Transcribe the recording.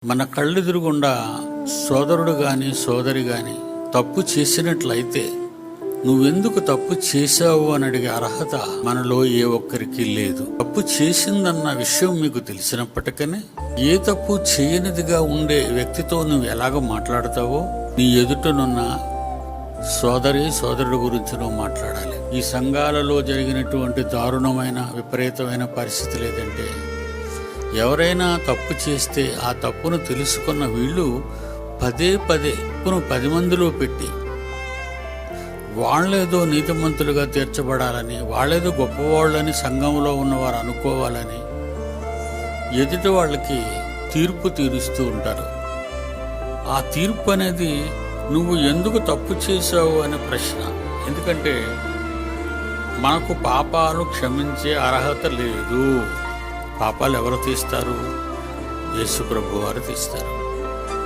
మన కళ్ళెదురుగుండా సోదరుడు గాని సోదరి గాని తప్పు చేసినట్లయితే నువ్వెందుకు తప్పు చేశావు అని అడిగే అర్హత మనలో ఏ ఒక్కరికి లేదు. తప్పు చేసిందన్న విషయం మీకు తెలిసినప్పటికనే ఏ తప్పు చేయనిదిగా ఉండే వ్యక్తితో నువ్వు ఎలాగ మాట్లాడతావో నీ ఎదుటనున్న సోదరుడు గురించి నువ్వు మాట్లాడాలి. ఈ సంఘాలలో జరిగినటువంటి దారుణమైన విపరీతమైన పరిస్థితులు ఏదంటే, ఎవరైనా తప్పు చేస్తే ఆ తప్పును తెలుసుకున్న వీళ్ళు పదే తప్పును 10 మందిలో పెట్టి వాళ్ళేదో నీతిమంతులుగా తీర్చబడాలని, వాళ్ళేదో గొప్పవాళ్ళని సంఘంలో ఉన్నవారు అనుకోవాలని ఎదుటి వాళ్ళకి తీర్పు తీరుస్తూ ఉంటారు. ఆ తీర్పు అనేది నువ్వు ఎందుకు తప్పు చేశావు అనే ప్రశ్న. ఎందుకంటే మనకు పాపాలు క్షమించే అర్హత లేదు. పాపాలు ఎవరు తీస్తారు? యేసు ప్రభు వారు తీస్తారు.